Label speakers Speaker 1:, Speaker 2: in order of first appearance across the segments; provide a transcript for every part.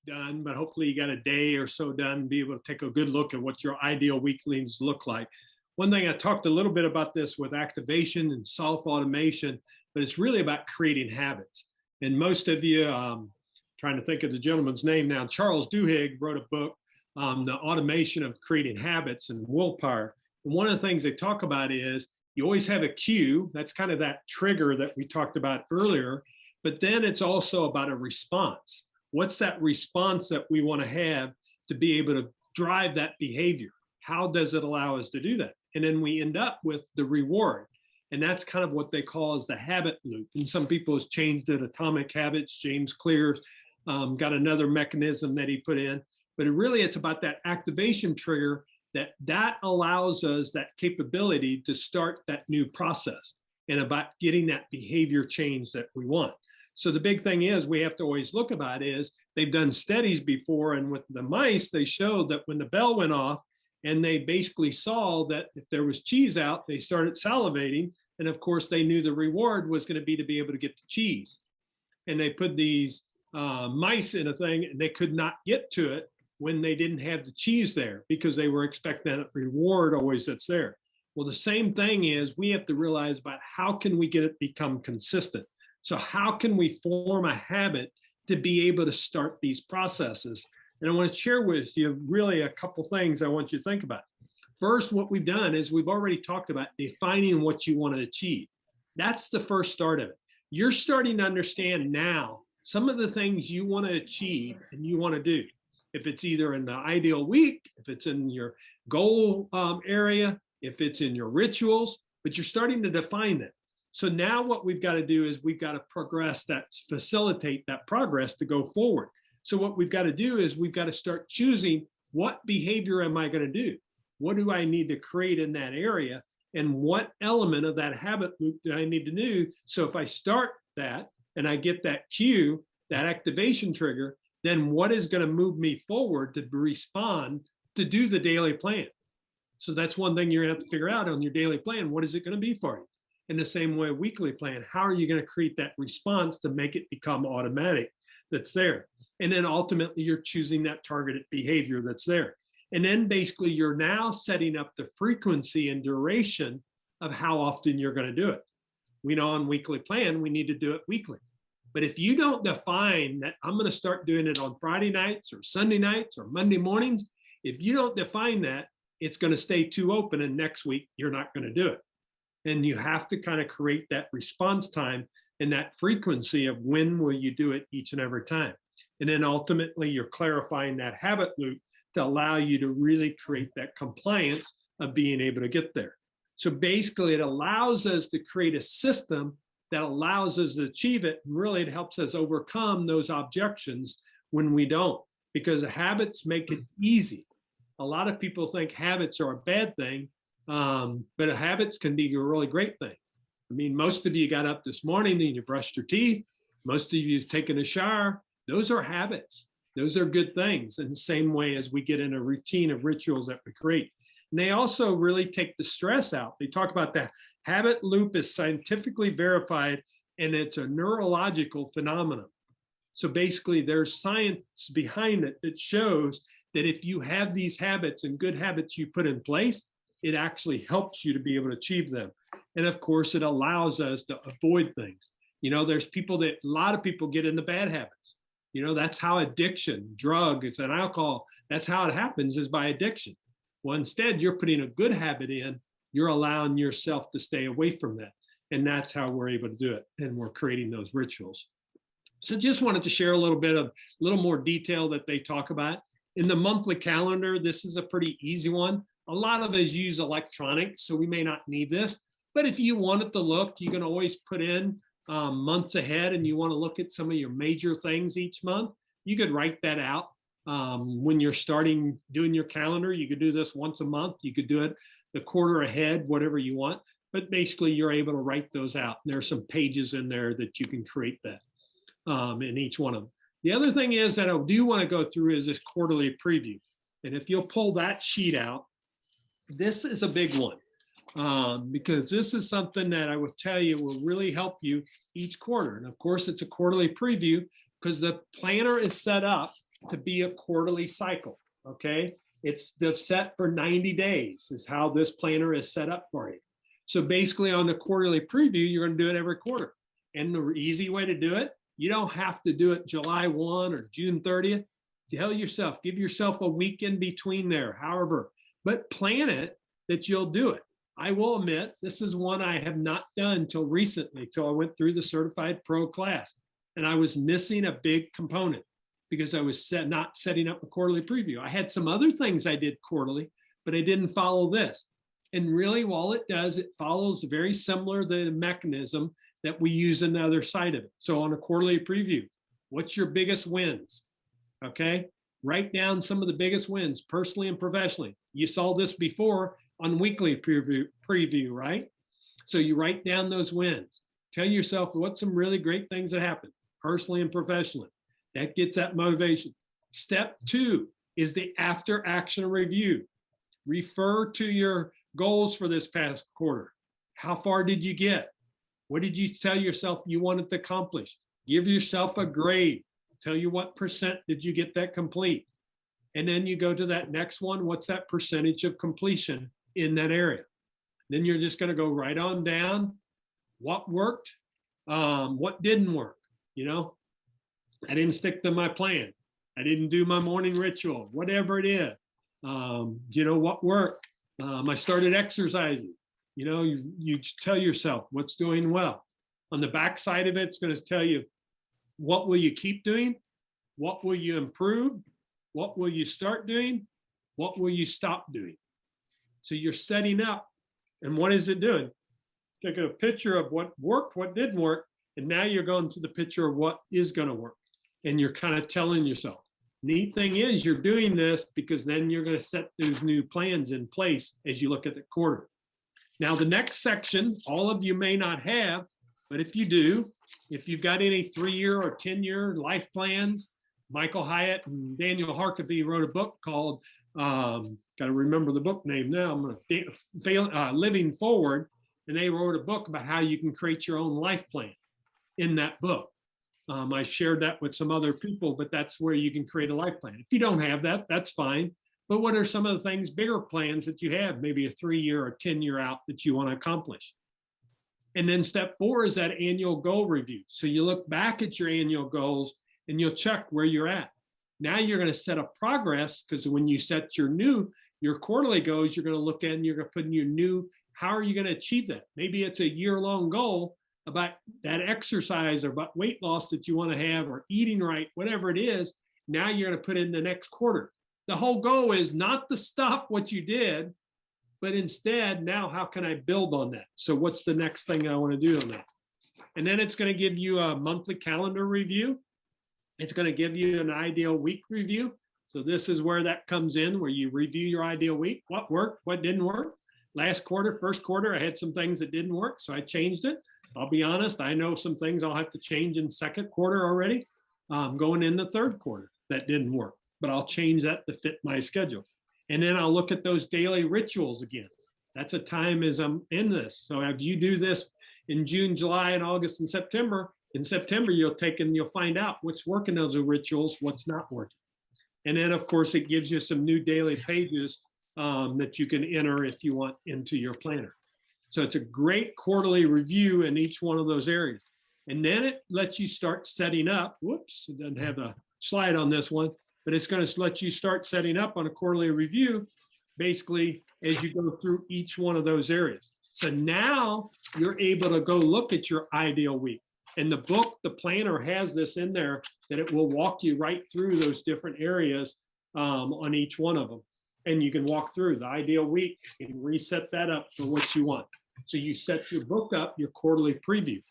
Speaker 1: done, but hopefully you got a day or so done, be able to take a good look at what your ideal weeklies look like. One thing, I talked a little bit about this with activation and self-automation, but it's really about creating habits. And most of you, trying to think of the gentleman's name now, Charles Duhigg wrote a book, The Automation of Creating Habits and Willpower. And one of the things they talk about is you always have a cue. That's kind of that trigger that we talked about earlier. But then it's also about a response. What's that response that we want to have to be able to drive that behavior? How does it allow us to do that? And then we end up with the reward. And that's kind of what they call as the habit loop. And some people have changed it, atomic habits. James Clear's got another mechanism that he put in. But it's about that activation trigger that allows us that capability to start that new process and about getting that behavior change that we want. So the big thing is we have to always look about is they've done studies before, and with the mice, they showed that when the bell went off and they basically saw that if there was cheese out, they started salivating. And of course, they knew the reward was going to be able to get the cheese. And they put these mice in a thing and they could not get to it when they didn't have the cheese there because they were expecting that reward always that's there. Well, the same thing is we have to realize about how can we get it become consistent? So how can we form a habit to be able to start these processes? And I want to share with you really a couple things I want you to think about. First, what we've done is we've already talked about defining what you want to achieve. That's the first start of it. You're starting to understand now some of the things you want to achieve and you want to do. If it's either in the ideal week, if it's in your goal area, if it's in your rituals, but you're starting to define it. So now what we've got to do is we've got to progress that, facilitate that progress to go forward. So what we've got to do is we've got to start choosing what behavior am I going to do? What do I need to create in that area? And what element of that habit loop do I need to do? So if I start that and I get that cue, that activation trigger, then what is going to move me forward to respond to do the daily plan? So that's one thing you're going to have to figure out on your daily plan. What is it going to be for you? In the same way, a weekly plan, how are you going to create that response to make it become automatic that's there? And then ultimately, you're choosing that targeted behavior that's there. And then basically, you're now setting up the frequency and duration of how often you're going to do it. We know on weekly plan, we need to do it weekly. But if you don't define that I'm going to start doing it on Friday nights or Sunday nights or Monday mornings, if you don't define that, it's going to stay too open. And next week, you're not going to do it. And you have to kind of create that response time and that frequency of when will you do it each and every time. And then ultimately, you're clarifying that habit loop to allow you to really create that compliance of being able to get there. So basically, it allows us to create a system that allows us to achieve it. And really, it helps us overcome those objections when we don't, because habits make it easy. A lot of people think habits are a bad thing, but habits can be a really great thing. I mean, most of you got up this morning and you brushed your teeth. Most of you have taken a shower. Those are habits. Those are good things. In the same way as we get in a routine of rituals that we create. And they also really take the stress out. They talk about that habit loop is scientifically verified and it's a neurological phenomenon. So basically there's science behind it that shows that if you have these habits and good habits you put in place, it actually helps you to be able to achieve them. And of course, it allows us to avoid things. You know, there's people that, a lot of people get into bad habits. You know, that's how addiction, drugs and alcohol, that's how it happens, is by addiction. Well, instead, you're putting a good habit in, you're allowing yourself to stay away from that. And that's how we're able to do it. And we're creating those rituals. So just wanted to share a little more detail that they talk about. In the monthly calendar, this is a pretty easy one. A lot of us use electronics, so we may not need this. But if you want it to look, you can always put in months ahead and you want to look at some of your major things each month, you could write that out. When you're starting doing your calendar, you could do this once a month. You could do it the quarter ahead, whatever you want. But basically, you're able to write those out. And there are some pages in there that you can create that in each one of them. The other thing is that I do want to go through is this quarterly preview. And if you'll pull that sheet out, this is a big one. Because this is something that I will tell you will really help you each quarter. And of course, it's a quarterly preview because the planner is set up to be a quarterly cycle, okay? It's set for 90 days is how this planner is set up for you. So basically on the quarterly preview, you're going to do it every quarter. And the easy way to do it, you don't have to do it July 1 or June 30th. Tell yourself, give yourself a week in between there, however, but plan it that you'll do it. I will admit, this is one I have not done till recently, till I went through the Certified Pro class. And I was missing a big component because I was not setting up a quarterly preview. I had some other things I did quarterly, but I didn't follow this. And really, all it does, it follows very similar the mechanism that we use on the other side of it. So on a quarterly preview, what's your biggest wins? Okay, write down some of the biggest wins personally and professionally. You saw this before on weekly preview, right? So you write down those wins. Tell yourself what's some really great things that happen personally and professionally. That gets that motivation. Step 2 is the after action review. Refer to your goals for this past quarter. How far did you get? What did you tell yourself you wanted to accomplish? Give yourself a grade. Tell you what percent did you get that complete. And then you go to that next one. What's that percentage of completion in that area? Then you're just going to go right on down. What worked? What didn't work? You know, I didn't stick to my plan. I didn't do my morning ritual, whatever it is. You know, what worked? I started exercising. You know, you tell yourself what's doing well. On the back side of it, it's going to tell you what will you keep doing? What will you improve? What will you start doing? What will you stop doing? So you're setting up. And what is it doing? Taking a picture of what worked, what didn't work, and now you're going to the picture of what is going to work. And you're kind of telling yourself. Neat thing is you're doing this because then you're going to set those new plans in place as you look at the quarter. Now, the next section, all of you may not have, but if you do, if you've got any 3-year or 10-year life plans, Michael Hyatt and Daniel Harkavy wrote a book called, got to remember the book name now, Living Forward, and they wrote a book about how you can create your own life plan in that book. I shared that with some other people, but that's where you can create a life plan. If you don't have that, that's fine. But what are some of the things, bigger plans that you have, maybe a 3-year or 10-year out that you want to accomplish? And then step 4 is that annual goal review. So you look back at your annual goals and you'll check where you're at. Now you're going to set up progress, because when you set your quarterly goals, you're going to look at and you're going to put in your new, how are you going to achieve that? Maybe it's a year-long goal about that exercise or about weight loss that you want to have, or eating right, whatever it is. Now you're going to put in the next quarter. The whole goal is not to stop what you did, but instead, now how can I build on that? So what's the next thing I want to do on that? And then it's going to give you a monthly calendar review. It's going to give you an ideal week review. So this is where that comes in, where you review your ideal week, what worked, what didn't work. Last quarter, first quarter, I had some things that didn't work, so I changed it. I'll be honest, I know some things I'll have to change in second quarter already, going in the third quarter that didn't work, but I'll change that to fit my schedule. And then I'll look at those daily rituals again. That's a time as I'm in this. So if you do this in June, July, and August, and September, in September, you'll find out what's working those rituals, what's not working. And then, of course, it gives you some new daily pages that you can enter if you want into your planner. So it's a great quarterly review in each one of those areas. And then it lets you start setting up. Whoops, it doesn't have a slide on this one, but it's going to let you start setting up on a quarterly review, basically, as you go through each one of those areas. So now you're able to go look at your ideal week. And the book, the planner, has this in there that it will walk you right through those different areas on each one of them. And you can walk through the ideal week and reset that up for what you want. So you set your book up, your quarterly preview,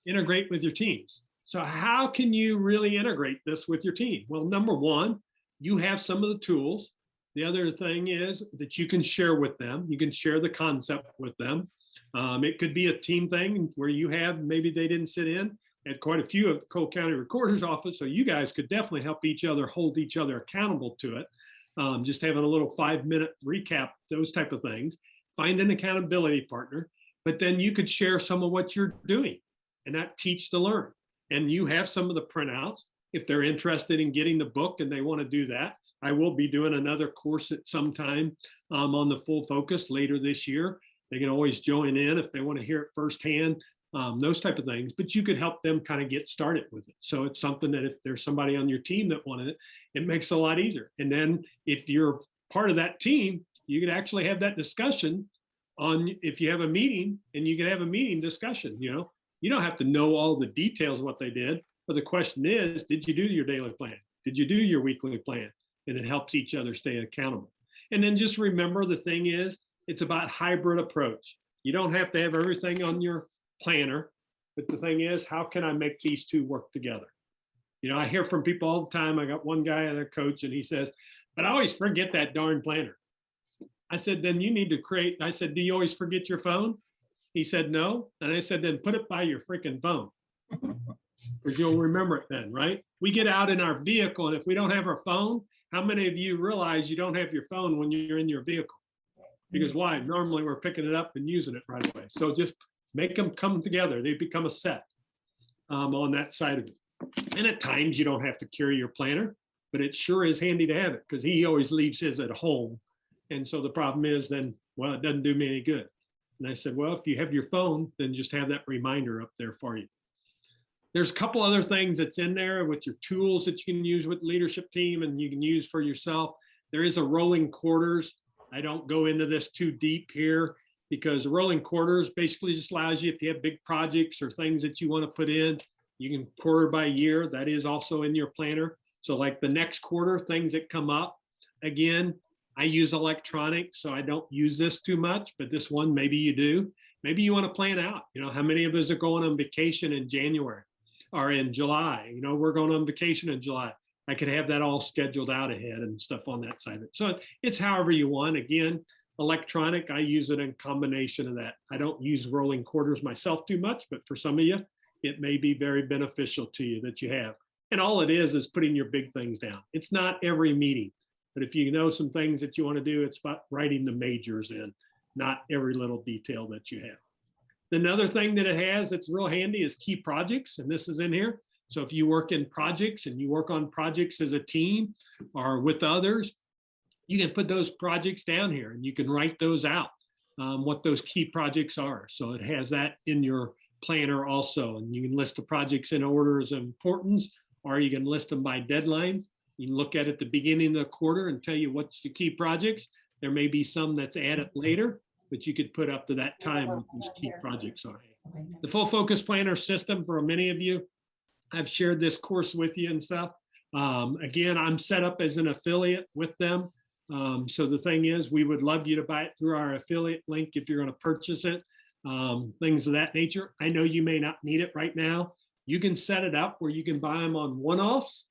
Speaker 1: integrate with your teams. So how can you really integrate this with your team? Well, number one, you have some of the tools. The other thing is that you can share with them. You can share the concept with them. It could be a team thing where you have, maybe they didn't sit in at quite a few of the Cole County Recorder's Office. So you guys could definitely help each other, hold each other accountable to it. Just having a little 5-minute recap, those type of things. Find an accountability partner, but then you could share some of what you're doing, and that teach to learn. And you have some of the printouts. if they're interested in getting the book and they want to do that. I will be doing another course at some time on the full focus later this year. They can always join in if they want to hear it firsthand, those type of things, but you could help them kind of get started with it. So it's something that if there's somebody on your team that wanted it, it makes it a lot easier. And then if you're part of that team, you could actually have that discussion on, if you have a meeting, and you can have a meeting discussion. You don't have to know all the details of what they did, but the question is, did you do your daily plan? Did you do your weekly plan? And it helps each other stay accountable. And then just remember, the thing is, it's about hybrid approach. You don't have to have everything on your planner, but the thing is, how can I make these two work together? I hear from people all the time. I got one guy at a coach, and he says, but I always forget that darn planner. I said, then you need to create. I said, do you always forget your phone? He said, no. And I said, then put it by your freaking phone, because you'll remember it then, right? We get out in our vehicle, and if we don't have our phone, how many of you realize you don't have your phone when you're in your vehicle? Because why? Normally we're picking it up and using it right away. So just make them come together. They become a set on that side of it. And at times you don't have to carry your planner, but it sure is handy to have it, because he always leaves his at home. And so the problem is then, well, it doesn't do me any good. And I said, well, if you have your phone, then just have that reminder up there for you. There's a couple other things that's in there with your tools that you can use with the leadership team and you can use for yourself. There is a rolling quarters. I don't go into this too deep here, because rolling quarters basically just allows you, if you have big projects or things that you want to put in, you can quarter by year. That is also in your planner. So like the next quarter, things that come up. Again, I use electronic, so I don't use this too much, but this one, maybe you do. Maybe you want to plan out, how many of us are going on vacation in January or in July? We're going on vacation in July. I could have that all scheduled out ahead and stuff on that side of it. So it's however you want. Again, electronic, I use it in combination of that. I don't use rolling quarters myself too much, but for some of you, it may be very beneficial to you that you have. And all it is putting your big things down. It's not every meeting, but if you know some things that you want to do, it's about writing the majors in, not every little detail that you have. Another thing that it has that's real handy is key projects, and this is in here. So if you work in projects and you work on projects as a team or with others, you can put those projects down here and you can write those out, what those key projects are. So it has that in your planner also, and you can list the projects in order of importance, or you can list them by deadlines. You can look at it at the beginning of the quarter and tell you what's the key projects. There may be some that's added later, but you could put up to that time what those key projects are. The full focus planner system, for many of you, I've shared this course with you and stuff. Again, I'm set up as an affiliate with them. So the thing is, we would love you to buy it through our affiliate link if you're going to purchase it, things of that nature. I know you may not need it right now. You can set it up where you can buy them on one-offs,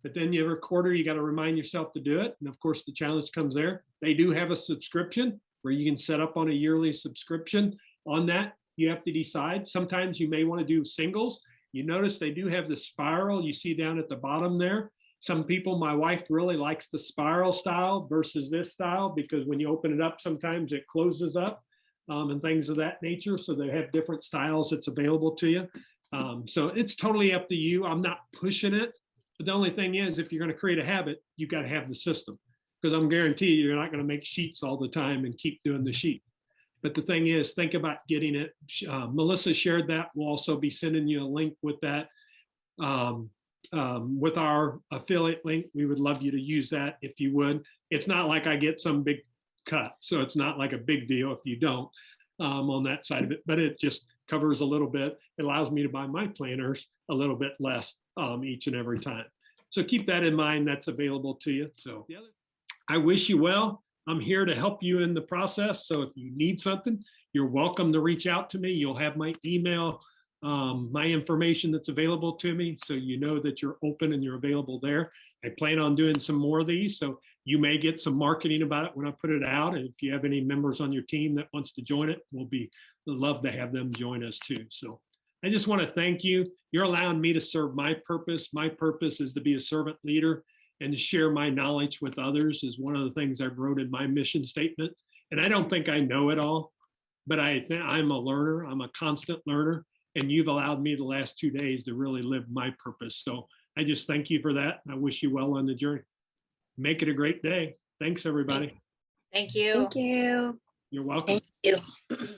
Speaker 1: but then every quarter you got to remind yourself to do it. And of course, the challenge comes there. They do have a subscription where you can set up on a yearly subscription. On that, you have to decide. Sometimes you may want to do singles. You notice they do have the spiral you see down at the bottom there. Some people, my wife really likes the spiral style versus this style, because when you open it up, sometimes it closes up and things of that nature. So they have different styles that's available to you. So it's totally up to you. I'm not pushing it. But the only thing is, if you're going to create a habit, you got to have the system, because I'm guaranteed you're not going to make sheets all the time and keep doing the sheet. But the thing is, think about getting it. Melissa shared that. We'll also be sending you a link with that. With our affiliate link, we would love you to use that if you would. It's not like I get some big cut, so it's not like a big deal if you don't on that side of it, but it just covers a little bit. It allows me to buy my planners a little bit less each and every time. So keep that in mind. That's available to you. So I wish you well. I'm here to help you in the process. So if you need something, you're welcome to reach out to me. You'll have my email, my information that's available to me, so you know that you're open and you're available there. I plan on doing some more of these, so you may get some marketing about it when I put it out. And if you have any members on your team that wants to join it, we'd love to have them join us too. So I just want to thank you. You're allowing me to serve my purpose. My purpose is to be a servant leader and to share my knowledge with others, is one of the things I've wrote in my mission statement. And I don't think I know it all, but I think I'm a learner. I'm a constant learner. And you've allowed me the last 2 days to really live my purpose. So I just thank you for that. I wish you well on the journey. Make it a great day. Thanks, everybody.
Speaker 2: Thank you.
Speaker 3: Thank you.
Speaker 1: You're welcome.
Speaker 4: Thank you.